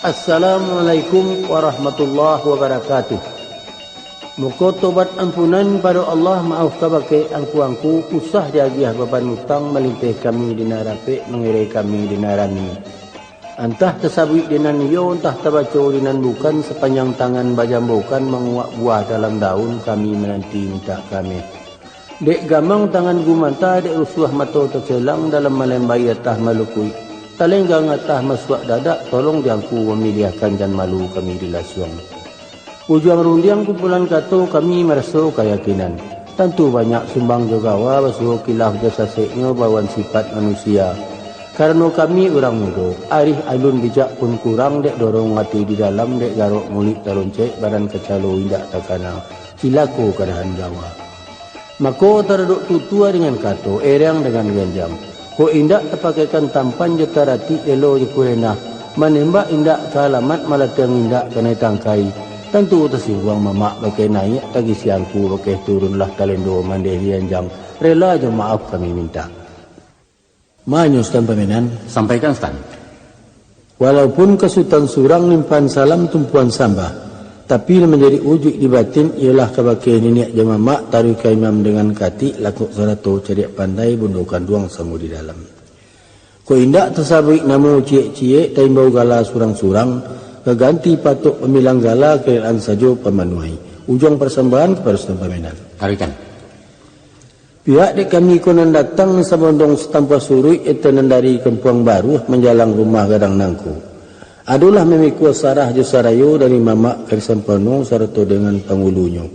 Assalamualaikum warahmatullahi wabarakatuh. Muka tobat ampunan pada Allah, maaf kabake angku-angku usah diagiah beban hutang melimpih kami di narape mengirai kami di narami. Entah tersabui dinan yo, entah terbaca dinan bukan, sepanjang tangan bajambukan menguak buah dalam daun kami menanti minta kami. Dek gamang tangan gumanta, dek rusuh mata tercelang dalam melembai atah malukui. Talenggang atah masuak dadak, tolong diangku memiliahkan dan malu kami di lasuang. Ujung rundiang kumpulan kato kami merasa keyakinan. Tentu banyak sumbang jogawa basuh kilah jasa seknya bawan sifat manusia. Karena kami orang muda, arih alun bijak pun kurang, dek dorong hati di dalam, dek garok mulik taroncek badan kecalo indak takana. Cilako kadahan jawa. Mako teraduk tutua dengan kato, erang dengan ganjam. Ko indak terpakaikan tampan jetarati elo jekurena, menembak indak ke alamat malatang indak kena tangkai. Tentu tersinggung mamak pakai naik tagi siangku pakai turunlah talendo mandiri anjang. Rela aja maaf kami minta. Manyo Stan Pamenan. Sampaikan Stan. Walaupun kesutan surang nimpan salam tumpuan sambah, tapi menjadi ujuk di batin ialah kebakai nenek jemamak taruh ke imam dengan kati lakuk serato ceriak pandai bundukan duang samu di dalam. Ko indak tersabik namo ciek-ciek taimbau gala surang-surang, keganti patuk pemilang gala kerelaan sajo pemanuai. Ujung persembahan kepada Stan Pamenan. Tarikan. Pihak dek kami konon datang sabondong setampa surui etenan dari Kempuang Baru menjalang rumah gadang nangku. Adulah memikul sarah jusarayo dari mamak karisampono sarto dengan pangulunyo.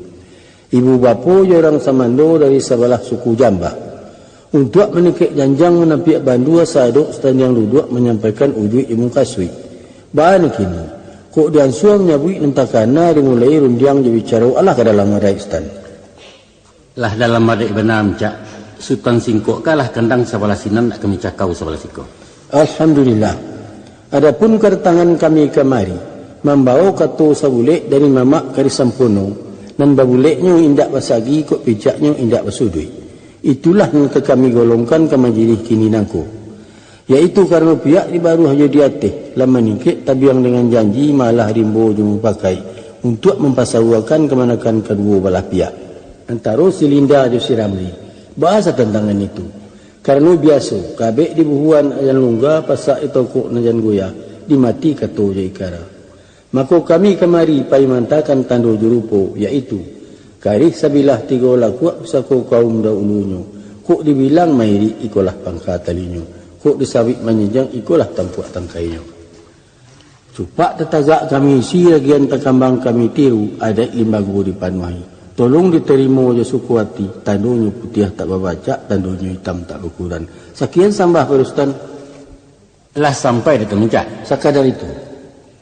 Ibu bapu jorang samando dari sebelah suku Jambah. Untuk menikik janjang menampiak bandua saduk Stan yang duduk menyampaikan ujuk imu kasui. Bahan kini, kok dian suang nyabui nentakana dimulai rundiang dibicara Allah ke dalam marai Stan. Lah dalam marai benar cak, Sultan Singkok kalah kendang sebelah sinan nak kami cakau sebelah siko. Alhamdulillah. Adapun kedatangan kami kemari, membawa kato sabulek dari mamak karisampono, dan babuleknya indak basagi kok pijaknya indak basudui. Itulah yang kami golongkan ke majlis kini nangku. Yaitu karena pihak di baru hanya diatih lama nikit tabiang dengan janji malah rimbo jemu pakai untuk mempasawakan kemanakan kedua belah pihak antara si Linda dan si Ramli. Bahasa tentangan itu karena biasa kabek di buhuan ayan lungga pasak itu kok najan goya dimati kato jaikara. Maka kami kemari pai mantakan tando jurupo yaitu karih sabilah tiga lakuak sako kaum daulunya kok dibilang mairi ikolah pangkatalinyo. Kok disawik menyejang ikulah tampuak tangkainya. Cupak tetagak kami isi lagian takambang kami tiru ada limbagu di panwai. Tolong diterima je suku hati. Tandunya putih tak berbaca, tandunya hitam tak berukuran. Sekian sambah perustan. Lah sampai di kemuncak. Sekadar itu.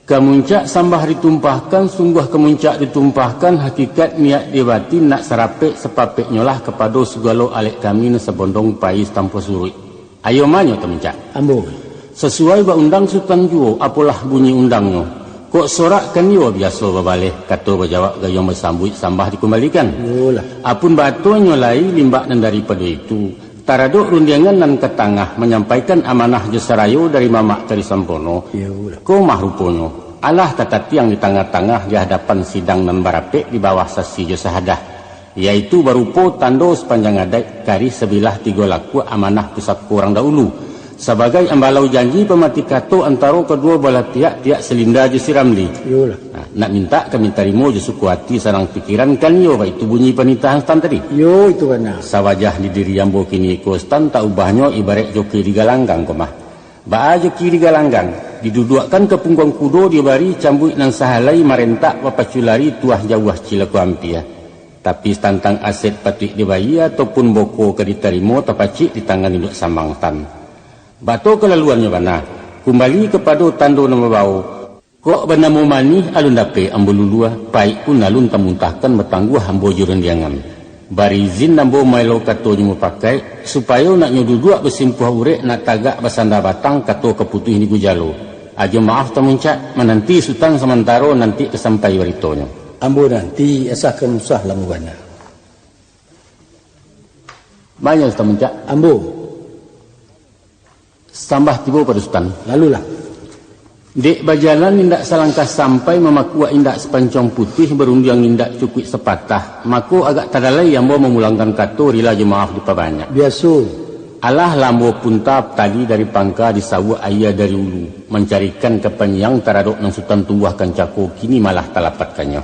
Kemuncak sambah ditumpahkan, sungguh kemuncak ditumpahkan, hakikat niat di batin nak serapek sepapek nyolah kepada segala alek kami nesebondong pais tanpa surut. Ayo manyo temencak. Ambo. Sesuai ba undang Sultan Juo, apalah bunyi undangnya. Kok sorak kan yo biasa babaleh kata berjawab gayung bersambut sambah dikembalikan. Yolah. Apun batu nyolai limbak dan daripada itu. Taraduk rundiangan dan ke tengah menyampaikan amanah jasarayo dari mamak karisampono. Yolah. Ko mahruponyo. Allah tatati yang di tengah-tengah di hadapan sidang dan barapek di bawah sasi jasahadah. Yaitu berupa tanda sepanjang adat kari sebilah tiga laku amanah pusat kurang dahulu sebagai ambalau janji pemati kato antara kedua belah pihak tiak selinda je si Ramli. Nak minta kami terima je suku hati sarang pikiran kan yo itu bunyi penitahan Stan tadi. Yo itu kan. Sawajah di diri ambo kini ko Stan tak ubahnya ibarat joki di galanggang ko mah. Ba joki di galanggang didudukkan ke punggung kudo dibari cambuk nan sahalai marentak papaculari tuah jauh cilaku ampia. Tapi tantang aset patik dibayi ataupun boko ke diterima tapacik di tangan induk sambang Stan. Bato kelaluannya bana. Kembali kepada tando nama bau. Kok benamu mani alun dape ambululua. Baik pun alun tamuntahkan bertangguh ambo jurendiangan. Bari izin nambo mailo kato nyu pakai supaya nak nyududuk bersimpuh urek nak tagak basanda batang kato keputuh ini gujalo. Aja maaf temuncak menanti sultan sementara nanti kesampai waritonya. Ambo nanti asahkan usah lamu bana. Banyak temuncak. Ambo. Sambah tiba pada sultan. Lalulah. Dek berjalan indak selangkah sampai memaku indak sepancong putih berundiang indak cukup sepatah. Maku agak tadalai yang bawa memulangkan kato rila jemaah di pabanyak. Biasa. Alah lambo puntap tali dari pangka di sawah ayah dari ulu. Mencarikan kepenyang taradok nang sultan tubuhkan cako kini malah talapatkannya.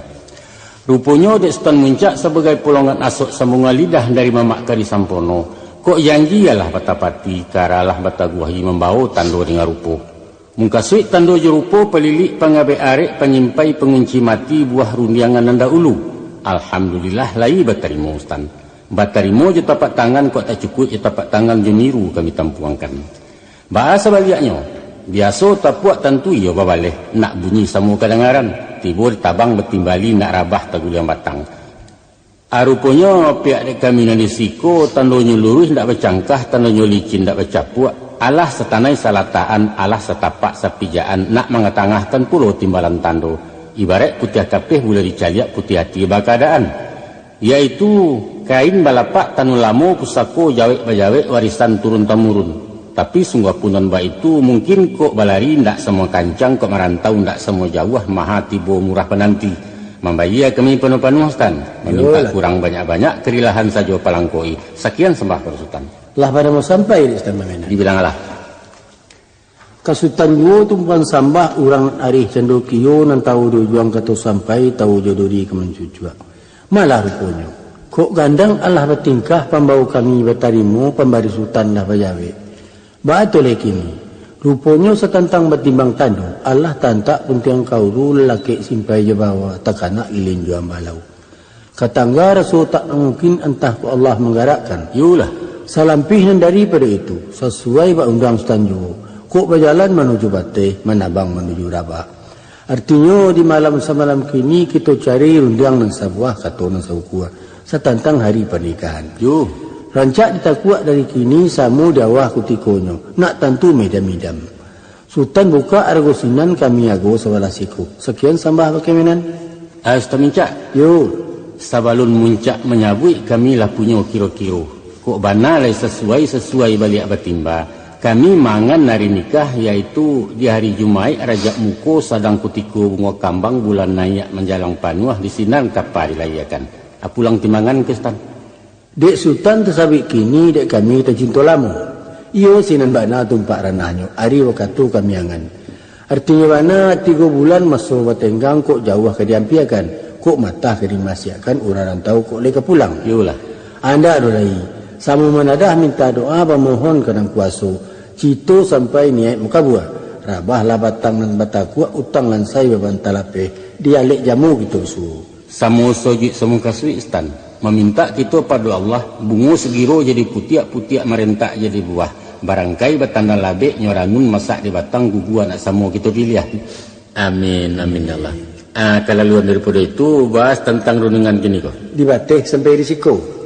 Rupanya dek sultan muncak sebagai polongan asok sambungan lidah dari mamak kari sampono. Kok janji ialah batapati karalah bataguahi membawa tando dengan rupo. Mungkasui tando jerupo pelilik pangabe arek penyimpai pengunci mati buah rundiangan nanda ulu. Alhamdulillah lai batarimo ustan. Batarimo je tapak tangan kok tak cukup je tapak tangan jemiru kami tampuangkan. Bahasa baliknya, biasa tapuak tentu iyo babaleh nak bunyi samu kadengaran. Tibur tabang betimbali nak rabah taguliang batang. Arupanya pihak dek kami nanisiko tandonyo lurus ndak bercangkah tandonyo licin ndak bercapuak. Alah setanai salataan, alah setapak sapijaan nak mengetangahkan pulau timbalan tando. Ibarat putih kapeh boleh dicaliak putih hati bakadaan. Yaitu kain balapak tanulamo pusako jawek bajawek warisan turun-temurun. Tapi sungguh punan ba itu mungkin kok balari ndak semua kancang kok merantau ndak semua jauh maha tibo murah penanti. Membayar kami penuh-penuh Ustaz. Meminta kurang banyak-banyak kerilahan saja palangkoi. Sekian sembah Sultan. Lah pada mau sampai di Ustaz Mamena. Dibilanglah. Kasutan yo tumpuan sambah urang arih cendo kiyo nan tahu do juang kato sampai tahu jodori kemencucua. Malah rupanya. Kok gandang Allah bertingkah pembau kami bertarimu pembari sultan dah bajawe. Baatole kini. Rupanya setantang bertimbang tando. Allah tantak puntiang kauru lelaki simpai je bawa takana ilin juang balau. Katangga rasul tak mungkin entah ku Allah menggerakkan. Yulah. Salampihan daripada itu sesuai pak undang Stanjo kok berjalan menuju Bateh menabang menuju Rabah. Artinya di malam semalam kini kita cari rundang nang sabuah kato nang saukua setantang hari pernikahan. Yo rancak ditakuak dari kini samu dawah kutikonyo nak tentu medam-medam. Sultan buka argosinan kami ago sawalasiku. Sekian sambah bagaimana? Ustaz Mincak. Yo sabalun muncak menyabui kami lah punya kiro-kiro. Kok banalai sesuai balik batimba. Kami mangan hari nikah yaitu di hari Jumaat Rajab Muko sadang kutiku bunga kambang bulan nayak menjalang panuah di sinar kapal dilayakan. Pulang timangan ke Stan. Dek Sultan tersabik kini dek kami tercinta lama. Iyo sinan bana tumpak ranahnya. Hari waktu kami angan. Artinya mana 3 bulan masuk batenggang kok jauh ke diampiakan. Kok mata ke dimasiakan orang tahu kok leka pulang. Yolah. Anda adolai. Sama menadah minta doa memohon kadang kuasa. Cito sampai niat mukabua. Rabah lah batang dan batakua utang lansai beban talapeh. Dialek jamu gitu su. Samu sojik samu kasui Stan. Meminta kita pada Allah bungu segiro jadi putiak-putiak merentak jadi buah. Barangkai batanda labek nyoranun masak di batang gugu anak samu kita pilih. Amin amin Allah. Kalau luar daripada itu bahas tentang renungan gini kok. Di Bateh sampai risiko.